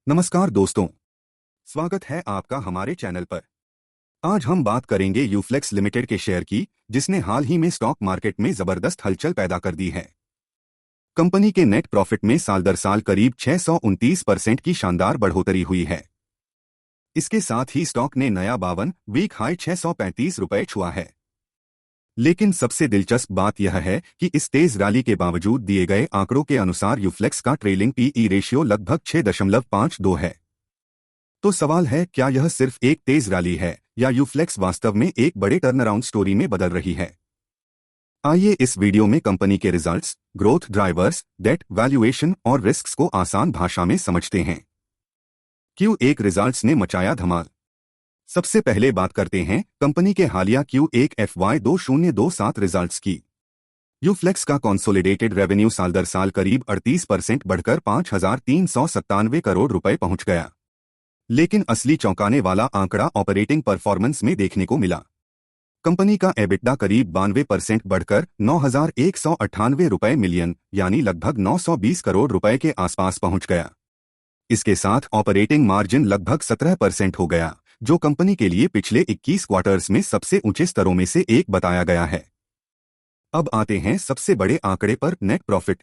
नमस्कार दोस्तों, स्वागत है आपका हमारे चैनल पर। आज हम बात करेंगे यूफ्लेक्स लिमिटेड के शेयर की, जिसने हाल ही में स्टॉक मार्केट में जबरदस्त हलचल पैदा कर दी है। कंपनी के नेट प्रॉफिट में साल दर साल करीब 629% की शानदार बढ़ोतरी हुई है। इसके साथ ही स्टॉक ने नया 52 वीक हाई 635 रुपए छुआ है। लेकिन सबसे दिलचस्प बात यह है कि इस तेज रैली के बावजूद दिए गए आंकड़ों के अनुसार यूफ्लेक्स का ट्रेलिंग पीई रेशियो लगभग 6.52 है। तो सवाल है, क्या यह सिर्फ एक तेज रैली है या यूफ्लेक्स वास्तव में एक बड़े टर्नअराउंड स्टोरी में बदल रही है? आइए इस वीडियो में कंपनी के results, growth drivers, debt valuation और रिस्क्स को आसान भाषा में समझते हैं। Q1 रिजल्ट्स ने मचाया धमाल। सबसे पहले बात करते हैं कंपनी के हालिया Q1 FY 2027 रिजल्ट्स की। यूफ्लेक्स का कंसोलिडेटेड रेवेन्यू साल दर साल करीब 38% बढ़कर 5,397 करोड़ रुपए पहुंच गया। लेकिन असली चौंकाने वाला आंकड़ा ऑपरेटिंग परफॉर्मेंस में देखने को मिला। कंपनी का एबिटडा करीब 92% बढ़कर 9,198 रुपए मिलियन यानी लगभग 920 करोड़ रुपए के आसपास पहुंच गया। इसके साथ ऑपरेटिंग मार्जिन लगभग 17% हो गया, जो कंपनी के लिए पिछले 21 क्वार्टर्स में सबसे ऊंचे स्तरों में से एक बताया गया है। अब आते हैं सबसे बड़े आंकड़े पर, नेट प्रॉफिट।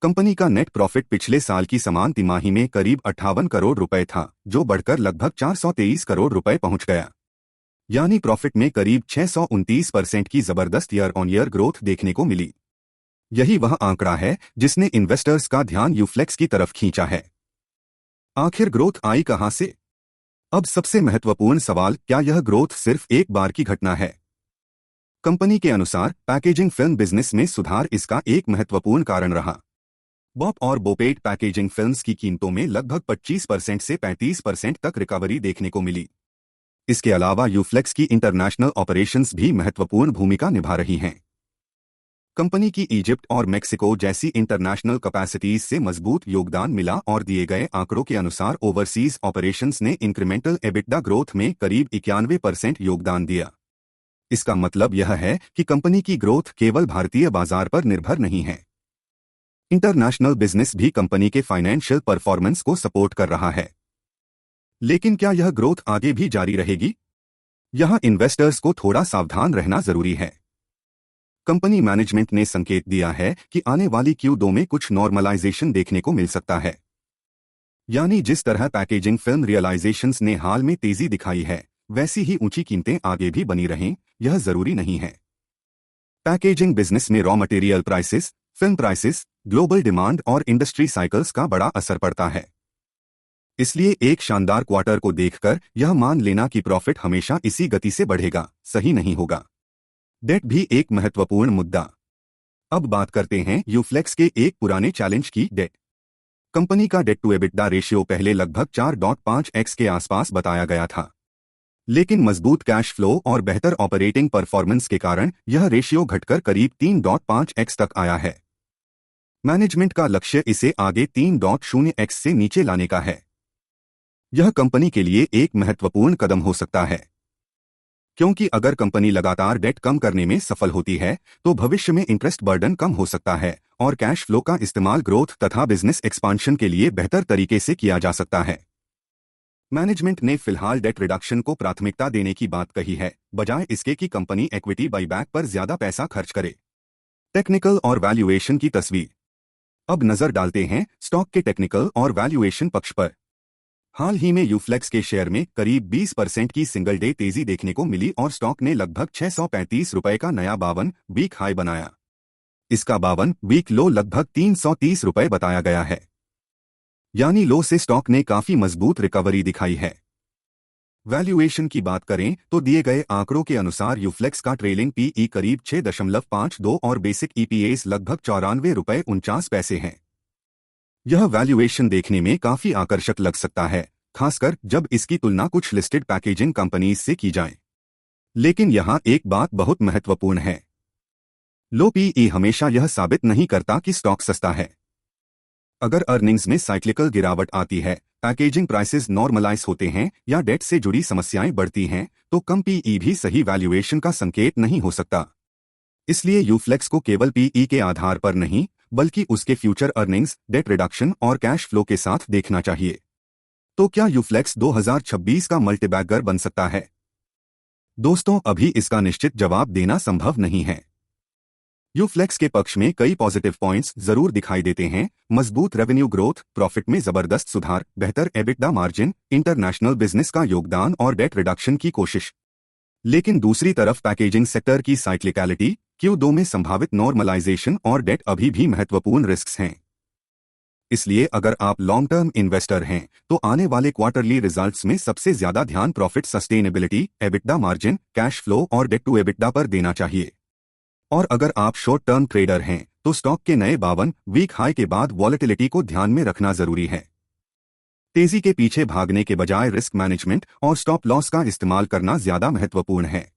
कंपनी का नेट प्रॉफिट पिछले साल की समान तिमाही में करीब 58 करोड़ रुपए था, जो बढ़कर लगभग 423 करोड़ रुपए पहुंच गया। यानी प्रॉफिट में करीब 629% की जबरदस्त ईयर ऑन ईयर ग्रोथ देखने को मिली। यही वह आंकड़ा है जिसने इन्वेस्टर्स का ध्यान यूफ्लेक्स की तरफ खींचा है। आखिर ग्रोथ आई कहां से? अब सबसे महत्वपूर्ण सवाल, क्या यह ग्रोथ सिर्फ एक बार की घटना है? कंपनी के अनुसार पैकेजिंग फिल्म बिजनेस में सुधार इसका एक महत्वपूर्ण कारण रहा। बॉप और बोपेट पैकेजिंग फिल्म्स की कीमतों में लगभग 25% से 35% तक रिकवरी देखने को मिली। इसके अलावा यूफ्लेक्स की इंटरनेशनल ऑपरेशंस भी महत्वपूर्ण भूमिका निभा रही हैं। कंपनी की इजिप्ट और मेक्सिको जैसी इंटरनेशनल कैपेसिटीज से मजबूत योगदान मिला और दिए गए आंकड़ों के अनुसार ओवरसीज ऑपरेशंस ने इंक्रीमेंटल एबिटडा ग्रोथ में करीब 91% योगदान दिया। इसका मतलब यह है कि कंपनी की ग्रोथ केवल भारतीय बाजार पर निर्भर नहीं है। इंटरनेशनल बिजनेस भी कंपनी के फाइनेंशियल परफॉर्मेंस को सपोर्ट कर रहा है। लेकिन क्या यह ग्रोथ आगे भी जारी रहेगी? यहां इन्वेस्टर्स को थोड़ा सावधान रहना जरूरी है। कंपनी मैनेजमेंट ने संकेत दिया है कि आने वाली Q2 में कुछ नॉर्मलाइजेशन देखने को मिल सकता है। यानी जिस तरह पैकेजिंग फिल्म रियलाइजेशंस ने हाल में तेजी दिखाई है, वैसी ही ऊंची कीमतें आगे भी बनी रहें, यह जरूरी नहीं है। पैकेजिंग बिजनेस में raw material prices, film prices, global demand और इंडस्ट्री साइकिल्स का बड़ा असर पड़ता है। इसलिए एक शानदार क्वार्टर को देखकर यह मान लेना कि प्रॉफिट हमेशा इसी गति से बढ़ेगा, सही नहीं होगा। डेट भी एक महत्वपूर्ण मुद्दा। अब बात करते हैं यूफ्लेक्स के एक पुराने चैलेंज की, डेट। कंपनी का डेट टू एबिटडा रेशियो पहले लगभग 4.5x के आसपास बताया गया था। लेकिन मजबूत कैश फ्लो और बेहतर ऑपरेटिंग परफॉर्मेंस के कारण यह रेशियो घटकर करीब 3.5x तक आया है। मैनेजमेंट का लक्ष्य इसे आगे 3.0x से नीचे लाने का है। यह कंपनी के लिए एक महत्वपूर्ण कदम हो सकता है, क्योंकि अगर कंपनी लगातार डेट कम करने में सफल होती है तो भविष्य में इंटरेस्ट बर्डन कम हो सकता है और कैश फ्लो का इस्तेमाल ग्रोथ तथा बिजनेस एक्सपांशन के लिए बेहतर तरीके से किया जा सकता है। मैनेजमेंट ने फिलहाल डेट रिडक्शन को प्राथमिकता देने की बात कही है, बजाय इसके कि कंपनी इक्विटी बाईबैक पर ज्यादा पैसा खर्च करे। टेक्निकल और वैल्यूएशन की तस्वीर। अब नजर डालते हैं स्टॉक के टेक्निकल और वैल्यूएशन पक्ष पर। हाल ही में यूफ्लेक्स के शेयर में करीब 20% की सिंगल डे तेजी देखने को मिली और स्टॉक ने लगभग 635 रुपए का नया 52 वीक हाई बनाया। इसका 52 वीक लो लगभग 330 रुपए बताया गया है। यानी लो से स्टॉक ने काफी मजबूत रिकवरी दिखाई है। वैल्यूएशन की बात करें तो दिए गए आंकड़ों के अनुसार यूफ्लेक्स का ट्रेलिंग पीई करीब 6.52 और बेसिक ईपीएस लगभग 94 रुपए 49 पैसे है। यह वैल्यूएशन देखने में काफी आकर्षक लग सकता है, खासकर जब इसकी तुलना कुछ लिस्टेड पैकेजिंग कंपनीज से की जाए। लेकिन यहां एक बात बहुत महत्वपूर्ण है। लो पीई हमेशा यह साबित नहीं करता कि स्टॉक सस्ता है। अगर अर्निंग्स में साइक्लिकल गिरावट आती है, पैकेजिंग प्राइसेस नॉर्मलाइज होते हैं या डेट से जुड़ी समस्याएं बढ़ती हैं, तो कम पीई भी सही वैल्यूएशन का संकेत नहीं हो सकता। इसलिए यूफ्लेक्स को केवल पीई के आधार पर नहीं, बल्कि उसके फ्यूचर अर्निंग्स, डेट रिडक्शन और कैश फ्लो के साथ देखना चाहिए। तो क्या यूफ्लेक्स 2026 का मल्टीबैगर बन सकता है? दोस्तों, अभी इसका निश्चित जवाब देना संभव नहीं है। यूफ्लेक्स के पक्ष में कई पॉजिटिव पॉइंट्स जरूर दिखाई देते हैं। मजबूत रेवेन्यू ग्रोथ, प्रॉफिट में जबरदस्त सुधार, बेहतर एबिटडा मार्जिन, इंटरनेशनल बिजनेस का योगदान और डेट रिडक्शन की कोशिश। लेकिन दूसरी तरफ पैकेजिंग सेक्टर की साइक्लिकलिटी, Q2 में संभावित नॉर्मलाइजेशन और डेट अभी भी महत्वपूर्ण रिस्क्स हैं। इसलिए अगर आप लॉन्ग टर्म इन्वेस्टर हैं तो आने वाले क्वार्टरली रिजल्ट्स में सबसे ज्यादा ध्यान profit sustainability, EBITDA margin, cash flow और डेट टू एबिटडा पर देना चाहिए। और अगर आप शॉर्ट टर्म ट्रेडर हैं तो स्टॉक के नए 52 वीक हाई के बाद वॉलेटिलिटी को ध्यान में रखना जरूरी है। तेजी के पीछे भागने के बजाय रिस्क मैनेजमेंट और स्टॉप लॉस का इस्तेमाल करना ज्यादा महत्वपूर्ण है।